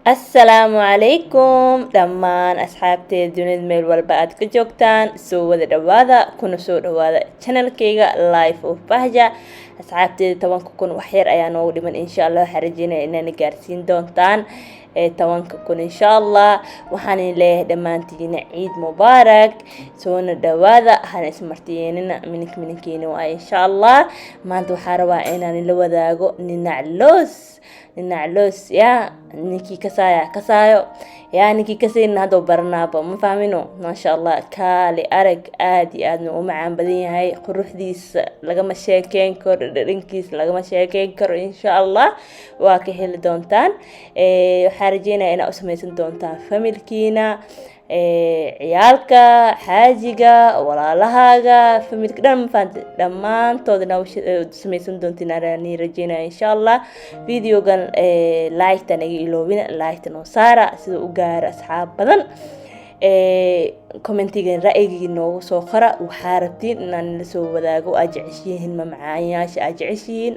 Assalaamu calaykum dhammaan asxaabteeda dunida meel walba aad ka joogtaan soo wada dhawaada kuna soo dhawaada channelkayga Life of Bahja. asxaabteeda 10,000 wax yar ayaa noogu dhiman insha Allah. waxaan rajeynayaa inaad gaarsiin doontaan 10,000 insha Allah. waxaan leeyahay dhammaantiin ciid mubaarak, soona dhawaada, hana ismartiyeenina minkiina waa insha Allah. maanta waxaan rabaa inaan la wadaago ninacloos ya ninkii kasaayo ya ninkii kasayna hadda baranaaba ma fahmino. maasha Allah kaali arag aad iyo aad u macaan badan yahay. quruxdiisa lagama sheekeyn karo, dhankiisa lagama sheekeyn karo. insha Allah waa ka heli doontaan. waxaan rajeynayaa inaad u samaysan doontaan familkiina, ciyaalka, xaajiga, walaalahaaga, familka dhan dhammaantood inaad samaysan doontiin aan rajeynaya insha Allah. videogan like tan iga iloobina, like tan oo saara sida u gaaro asxaab badan. commentigan ra'yigiina noogu soo qora. waxaa rabtiin inaan la soo wadaago aad jeceshihiin mamacaayaasha aad jeceshihiin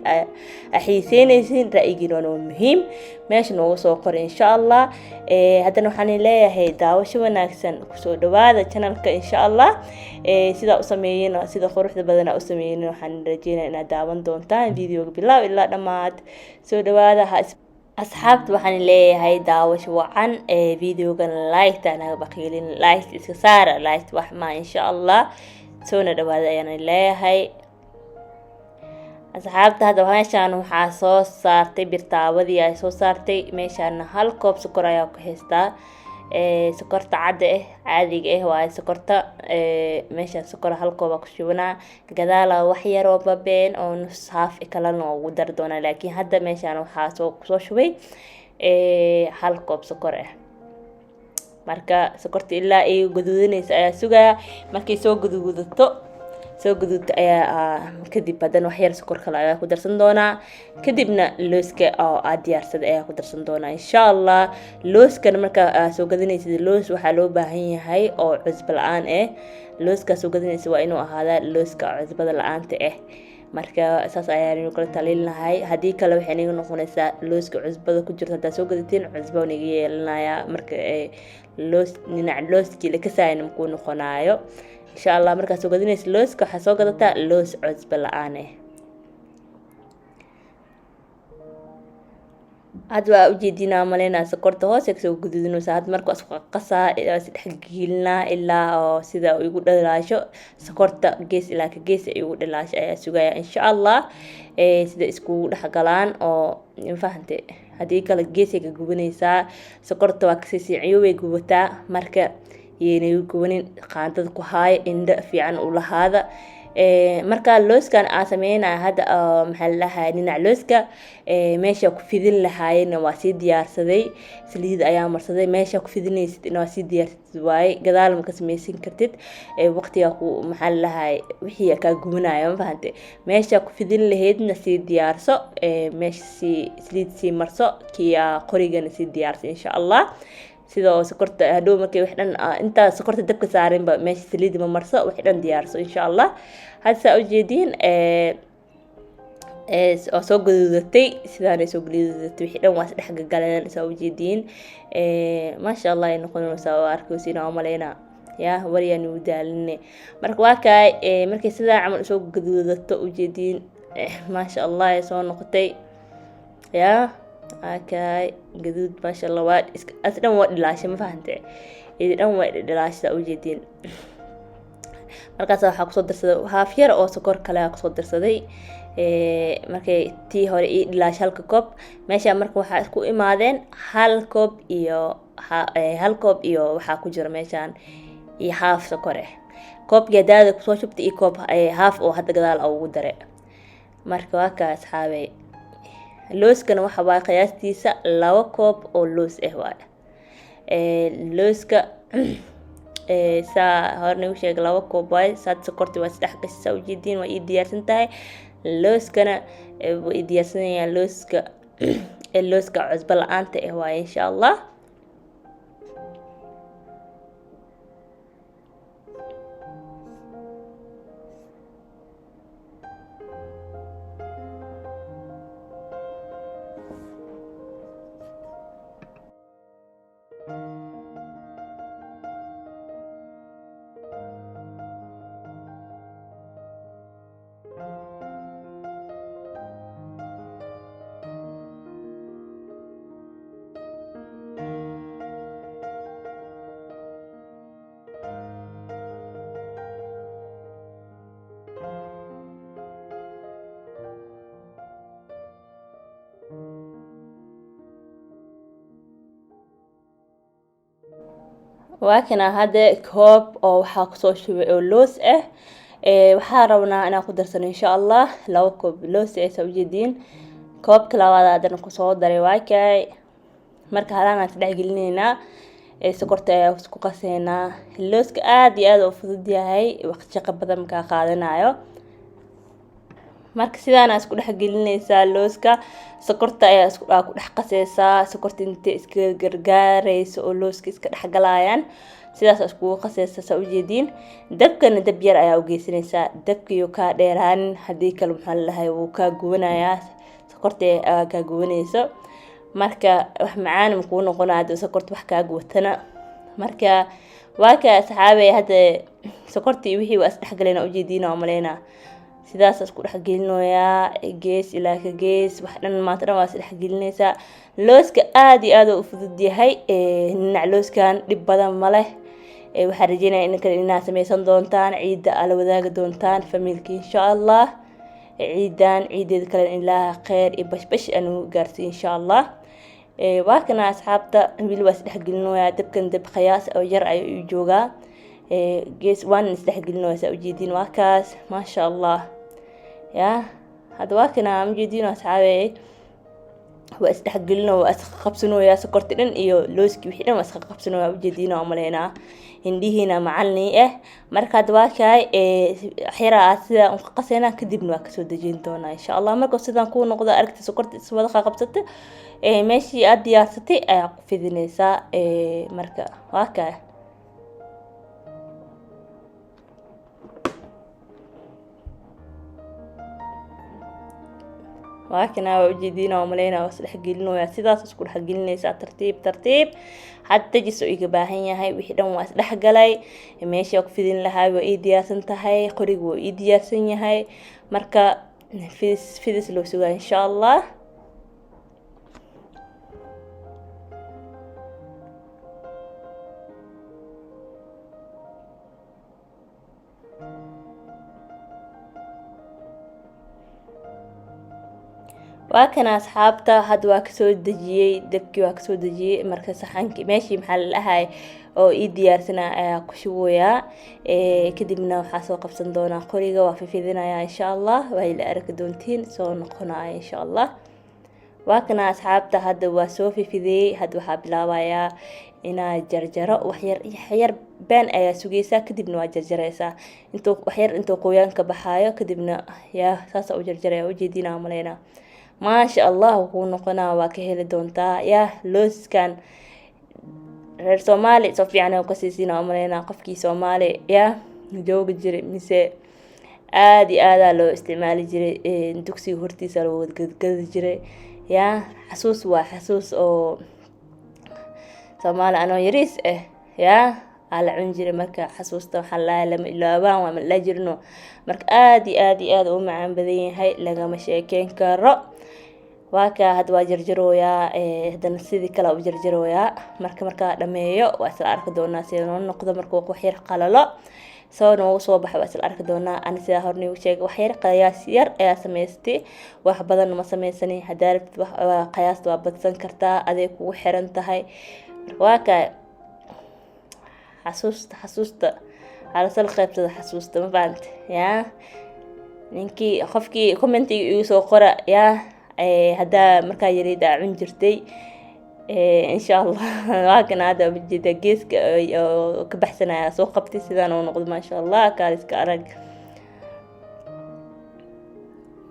xiiseynaysiin, ra'yigiina waa muhiim. meesha noogu soo qora insha Allah. haddana waxaan leeyahay daawasho wanaagsan, kusoo dhawaada channelka insha Allah. sida u sameeyeen sida quruxda badan u sameeyeen waxaan rajeynayaa inaad daawan doontaan videoga bilow ilaa dhamaad. soo dhawaada asxaabta, waxaan leeyahay daawasho wacan. videogan like naga baqiilin, like iska saara, like wax ma insha Allah. soona dhawaada ayaan leeyahay asxaabta. hadda meeshaan waxaa soo saartay birtaawadi ay soo saartay. meeshaan hal koob sokor ayaa ku haystaa. sokorta caadiga waa sokorta. meeshaan sokor hal koob ku shubnaa. gadaal wax yar oo babeen oo nus haaf kala ugu dar doona. laakiin hadda meeshaan waxaa soo shubay hal koob sokor marka sokorta ilaa ay gaduudanayso ayaa sugaya. markay soo gaduudato ayaa kadib haddana wax yar sokor kale ayaa ku darsan doonaa. kadibna looska oo aad diyaarsada ayaa ku darsan doonaa insha Allah. looskan marka soo gadanaysid loos waxaa loo baahan yahay oo cusbo la'aan looska soo gadanaysid waa inuu ahaadaa looska cusbada la'aanta marka saas ayaan kala talin lahay. haddii kale waxay inaga noqonaysaa looska cusbada ku jirto haddaad soo gadatiin cusbo inaga yeelanayaa. marka looskii la kasaayan makuu noqonaayo insha Allah. markaad soo gadanaysa looska waxaa soo gadataa loos cusbo la'aan hadda waa ujeedinaa maleynaa sokorta hoose kasoo gaduudinaysa. hadda marka isku qasaa isdhexgelinaa ilaa oo sida igu dhalaasho sokorta gees ilaa ka gees igu dhalaasho ayaa sugaya insha Allah. sida isku dhexgalaan oo fahante. haddii kale geesay ka gubanaysaa. sokorta waa kasii ciyo way gubataa. marka yeena gubanin qaandada ku haay indha fiican u lahaada. marka looskan aan sameynaa hadda maxaa lahaay ninac looska meesha ku fidin lahaayeen waa sii diyaarsaday. saliid ayaa marsaday. meesha ku fidinaysid waa sii diyaarsaday waaye. gadaal ma ka samaysan kartid. waqtiga ku maxaa lahaay wixii ka gubanayo ma fahantay. meesha ku fidin lahaydna sii diyaarso. meesha saliid sii marso kiya qorigana sii diyaarso insha Allah. sidoo sokorta hadhow markay wax dhan inta sokorta dabka saarin ba meesha saliid ma marso wax dhan diyaarso insha Allah. hadda u jeedin oo soo gaduudatay sidaan soo gaduudatay wixii dhan waa dhex galeen soo u jeedin. maasha Allah ay noqonaysaa oo arkaysiina oo maleena ya wariyaan u daaline. marka waa kaay markay sidaa camal soo gaduudato u jeedin maasha Allah ay soo noqotay ya okay gaduud maasha Allah. waa asdan waa dhilaashay ma fahantay. dhan waa dhilaashay u jeedin. markaas waxaa ku soo darsaday haaf yar oo sokor kale ku soo darsaday. markay tii hore dhilaashay halka koob. meesha marka waxaa isku imaadeen hal koob iyo waxaa ku jira meeshaan iyo haaf sokor koob gadaada ku soo shubtay iyo koob haaf oo hadda gadaal ugu daray. marka waa ka asxaabay looskana waxa waa qiyaastiisa 2 koob oo loos waaye. looska saa horna u sheegay 2 koob waaye. saad sokorti waa saddex qisa u jeedin waa ii diyaarsan tahay. looskana waa ii diyaarsanayaan looska cusbo la'aanta waaye insha Allah. waa kana hadda koob oo waxaa kusoo shubay oo loos ah. waxaa rabnaa inaan ku darsano insha allah 2 koob loos ah soo jeedin. koobka labaad haddana kusoo daray waa kay marka halaan aan saddex gelinaynaa sokorta ayaa isku qaseynaa. looska aad iyo aad u fudud yahay, waqti shaqo badan ka qaadanayo. marka sidaan isku dhex gelinaysaa looska, sokorta ayaa isku ku dhex qasaysaa. sokorta inta iska gargaarayso oo looska iska dhex galayaan sidaas isku qasaysaa soo jeedin. dabkana dab yar ayaa u geysanaysaa, dabkiyo ka dheeraan hadii kale maxaa lahayd wuu ka gubanayaa, sokorta ayaa ka gubanayso. marka wax macaan ma ku noqonaado sokorta wax ka gubatana. marka waa ka asxaabay hadda sokortii wixii waa isdhex galayna u jeedina oo maleena sidaas isku dhex gelinoyaa gees ilaa ka gees wax dhan maanta waa isdhex gelinaysaa. looska aad iyo aad u fudud yahay, dhinac looskan dhib badan ma leh. waxaan rajeynayaa in kale inaad sameysan doontaan, ciida ala wadaagi doontaan familki insha allah. ciidan ciideed kale ilaaha khayr iyo bashbash anu gaarsiin insha allah. waa kana asxaabta wiil waa isdhex gelinoyaa, dabkan dab qiyaas oo yar ayuu joogaa. gees waan isdhex gelinoyaa soo jeedin waa kaas ma sha allah. hadda waa kana ma jeedin asxaabay waa isdhex gelino waa isqa qabsanoyaa sokorta dhan iyo looski wixii dhan waa isqa qabsanoyaa u jeedin oo maleena indhihiina macalni marka hadda waa kay xira sida u qasayna kadibna waa kasoo dajin doonaa insha allah. marka sidaan ku noqdo aragti sokorta is wada qabsatay meeshii aad diyaarsatay ayaa ku fidinaysaa. marka waa kay waa kana u jeedina oo maleena waa isdhex gelinoyaa sidaas isku dhex gelinaysaa tartiib tartiib. hadda jiso iga baahan yahay wixii dhan waa isdhex galay. meesha ku fidin lahaa waa ii diyaarsan tahay, qoriga waa ii diyaarsan yahay. marka fidis loo sugaa insha allah. waa kana asxaabta hadda waa kasoo dajiyay dabkii waa kasoo dajiyay. marka saxankii meeshii maxaa la dhahay oo ii diyaarsanaa ayaa ku shubayaa. kadibna waxaa soo qabsan doonaa qoriga waa fidinayaa insha allah. waa ila arki doontiin soo noqonaya insha allah. waa kana asxaabta hadda waa soo fidiyay. hadda waxaa bilaabayaa inaa jarjaro wax yar baan ayaa sugaysaa kadibna waa jarjaraysaa intuu wax yar intuu qoyaanka baxaayo kadibna saas u jarjaraya u jeedina maleena ما شاء الله ونقنا وكهل دونتا لوسكان reer Soomaali soo fiican oo kasisiina amareyna qofkii Soomaali jooga jiray mise aad iyo aad loo isticmaali jiray dugsiga hortiisa loo gadgadi jiray xasuus waa xasuus oo Soomaali anoo yariis ala cun jiray marka xasuusta waxa lama ilaabaan waa la jirno marka aad iyo aad u macaan badan yahay lagama sheekeen karo. waa ka had waa jarjarooya hadana sidii kala u jarjarooya marka dhameeyo waa isla arki doonaa sida uu noqdo markuu wax yar qalalo soo baxay waa isla arki doonaa. ani sida hornii u sheegay wax yar qiyaas yar ayaa sameystay wax badan ma sameysani hadaarad wax qiyaasta waa badsan kartaa adeeg kugu xiran tahay. waa ka xasuusta ala sal qaybtada xasuusta ma baant ninkii qofkii commentiga igu soo qora hada markaa yariida cun jirtay insha allah. waa kana hada wajida geeska oo ka baxsanaya soo qabtay sidaan oo noqdo ma sha allah kaaliska arag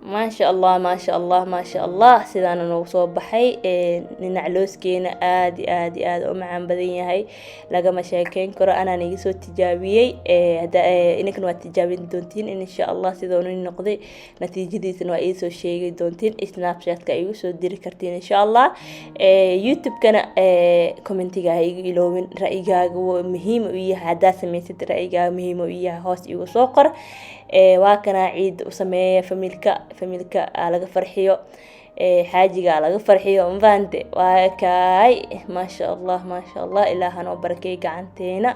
ما شاء الله ما شاء الله ما شاء الله سيدانا نوصو بحي ننعلوسكينا آد ومعان بدين هاي لقا مشاكين كرا أنا نيسو تجابيي إنك نوات تجابين دونتين إن شاء الله سيدانوني نقضي نتيجة دي سنوائيسو شيء دونتين سناب شات كايوسو ديري كارتين إن شاء الله. يوتيوب كان كومنتيغا هاي إلوين رأيغا مهم ويها هدا سميسد رأيغا مهم ويها هوس إيغو سوقر. waa kana ciid u sameeyo familka laga farxiyo xaajiga laga farxiyo umbaante waa kaay ma sha Allah ilaaha noo barakeey gacanteena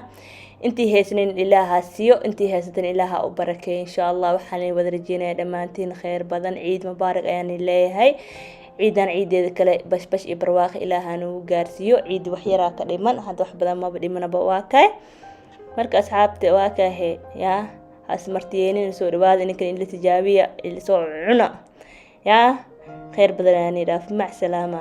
intii heesnin ilaaha siiyo intii heesatan ilaaha u barakeey insha Allah waxaan wada rajeenayaa dhamaantiin khayr badan ciid mubaarak ayaan leeyahay ciidan ciideeda kale bashbash iyo barwaaqo ilaaha nagu gaarsiiyo ciid wax yaraa ka dhiman hadda wax badan maba dhimanaba waa kay marka asxaabta waa kahe yaa asmartiyeenin soo dhawaada ninkan in la tijaabiya il soo cuna yaa khayr badan aan idhaaf mac salaama